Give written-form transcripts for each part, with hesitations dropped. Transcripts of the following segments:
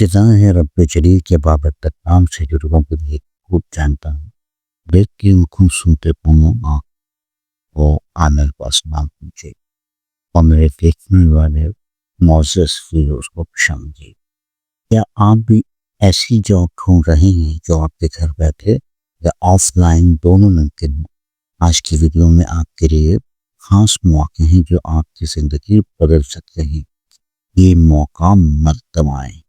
इब्तिदा है रब्बे जलील के बाबत तक नाम से जो लोगों के लिए खूब जानता हूँ। लेकिन खूब सुनते पुनः वो आमिर पास नाम पूछे और मेरे देखने वाले मोज़ेस व्यूअर्स को समझे। क्या आप भी ऐसी जॉब ढूंढ रहे हैं जो आपके घर बैठे या ऑफलाइन दोनों मुमकिन हो? आज की वीडियो में आपके लिए खास मौके हैं जो आपकी ज़िंदगी बदल सकते हैं। ये मौका मत गंवाएं।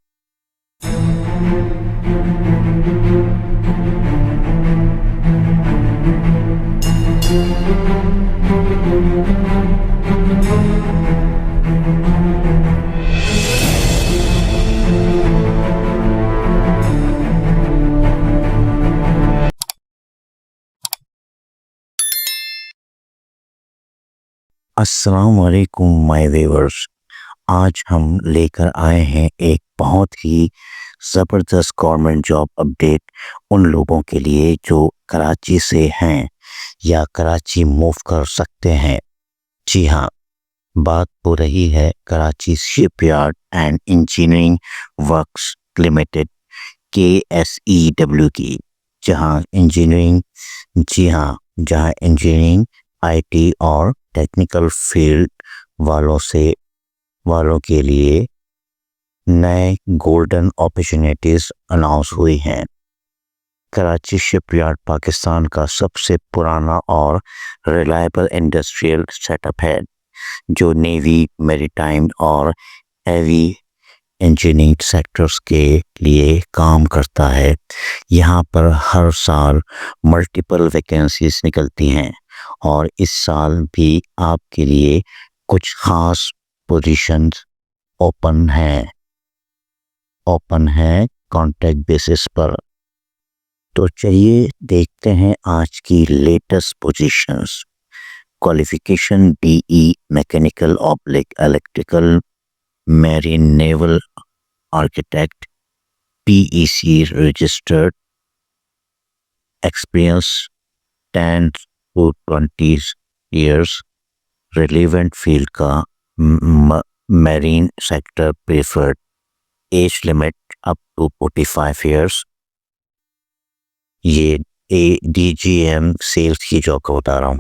अस्सलाम वालेकुम माय व्यूअर्स। आज हम लेकर आए हैं एक बहुत ही ज़बरदस्त गवर्नमेंट जॉब अपडेट उन लोगों के लिए जो कराची से हैं या कराची मूव कर सकते हैं। जी हाँ, बात हो रही है Karachi shipyard and engineering works limited KSEW की, जहाँ इंजीनियरिंग IT और टेक्निकल फील्ड वालों के लिए नए गोल्डन अपॉर्चुनिटीज़ अनाउंस हुई हैं। कराची शिपयार्ड पाकिस्तान का सबसे पुराना और रिलायबल इंडस्ट्रियल सेटअप है जो नेवी, मैरीटाइम और हेवी इंजीनियरिंग सेक्टर्स के लिए काम करता है। यहाँ पर हर साल मल्टीपल वैकेंसीज निकलती हैं और इस साल भी आपके लिए कुछ ख़ास पोजीशंस ओपन है कॉन्ट्रैक्ट बेसिस पर। तो चलिए देखते हैं आज की latest positions. Qualification BE mechanical oblique electrical marine naval architect PEC registered, experience 10 to 20 years, relevant field का marine sector preferred, age limit up to 45 years। ये DGM सेल्स की जॉब का बता रहा हूँ।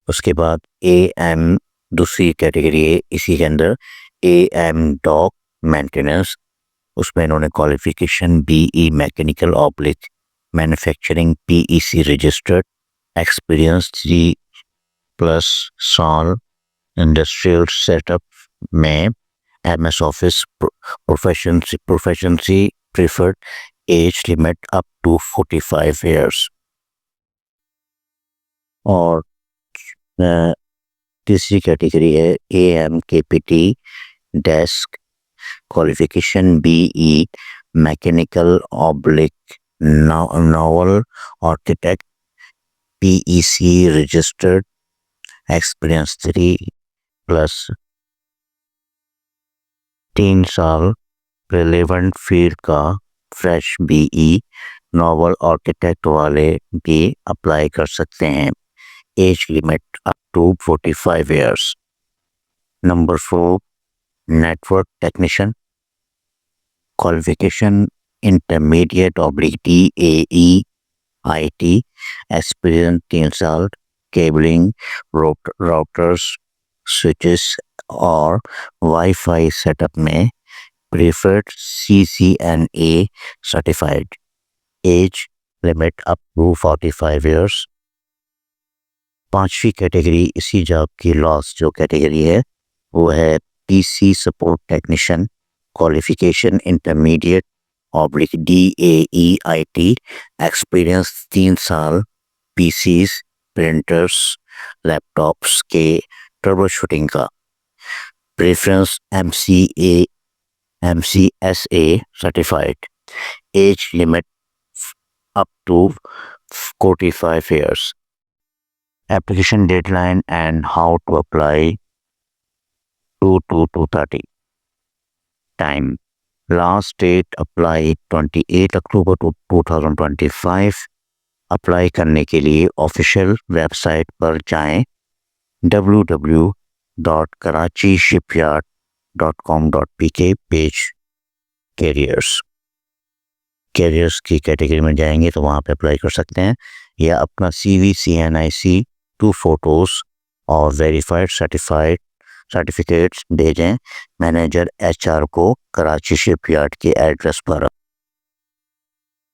उसके बाद AM दूसरी कैटेगरी है इसी के अंदर, AM डॉक मेंटेनेंस। उसमें इन्होंने qualification BE mechanical oblique manufacturing PEC registered, experience 3+ साल इंडस्ट्रियल सेटअप में, MS office proficiency preferred, age limit up to 45 years। और तीसरी कैटेगरी है AMKPT desk, qualification BE mechanical oblique naval architect PEC registered, experience 3 साल relevant field का fresh BE naval architect वाले भी apply कर सकते हैं। Age limit up to 45 years। Number 4, network technician, qualification intermediate oblique DAE IT, experience 3 साल cabling, routers, switches और wifi setup में, preferred CCNA certified, age limit up to 45 years। पांचवी category इसी जॉब की लास्ट जो कैटेगरी है वो है PC support technician, qualification intermediate oblique DAE IT, experience 3 साल PCs, प्रिंटर्स, लैपटॉप्स के ट्रबल शूटिंग का, preference MCSA certified, age limit up to 45 years। Application deadline and how to apply 2/2/30 time. Last date apply 28 October 2025। Apply करने के लिए official website पर जाएं www.karachishipyard.com.pk page carriers. Carriers की category में जाएंगे तो वहाँ पे अप्लाई कर सकते हैं, या अपना CV, CNIC, 2 फोटोज़ और वेरीफाइड सर्टिफिकेट्स भेजें मैनेजर HR को कराची शिपयार्ड के एड्रेस पर।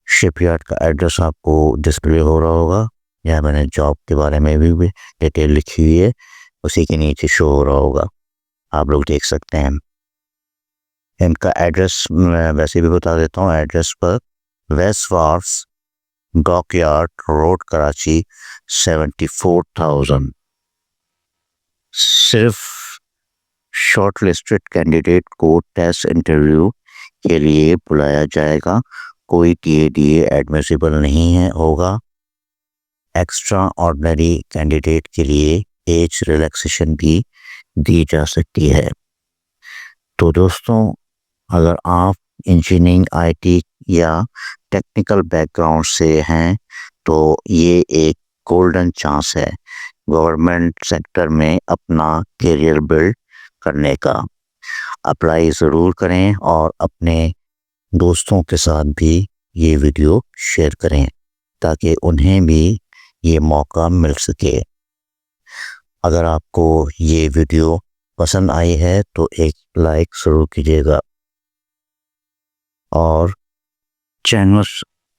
शिपयार्ड का एड्रेस आपको डिस्प्ले हो रहा होगा, या मैंने जॉब के बारे में भी डिटेल लिखी हुई है, उसी के नीचे शो हो रहा होगा, आप लोग देख सकते हैं। इनका एड्रेस मैं वैसे भी बता देता हूँ। एड्रेस पर West Wharf, Dockyard Road, Karachi 74,000। सिर्फ शॉर्ट लिस्टेड कैंडिडेट को टेस्ट इंटरव्यू के लिए बुलाया जाएगा। कोई TADA एडमिसिबल नहीं है होगा। एक्स्ट्रा ऑर्डिनरी कैंडिडेट के लिए एज रिलैक्सेशन भी दी जा सकती है। तो दोस्तों, अगर आप इंजीनियरिंग, IT या टेक्निकल बैकग्राउंड से हैं तो ये एक गोल्डन चांस है गवर्नमेंट सेक्टर में अपना करियर बिल्ड करने का। अप्लाई ज़रूर करें और अपने दोस्तों के साथ भी ये वीडियो शेयर करें ताकि उन्हें भी ये मौका मिल सके। अगर आपको ये वीडियो पसंद आई है तो एक लाइक ज़रूर कीजिएगा और channel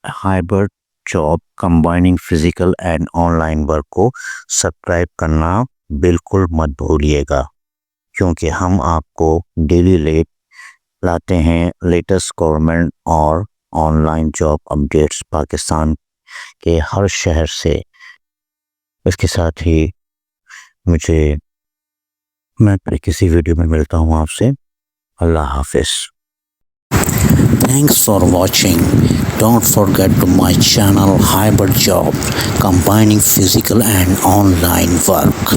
hybrid job combining physical and online work को सब्सक्राइब करना बिल्कुल मत भूलिएगा, क्योंकि हम आपको डेली लाते हैं लेटेस्ट गवर्नमेंट और ऑनलाइन जॉब अपडेट्स पाकिस्तान के हर शहर से। इसके साथ ही मैं फिर किसी वीडियो में मिलता हूँ आपसे। अल्लाह हाफिज़। Thanks for watching. Don't forget to my channel Hybrid Job, combining physical and online work.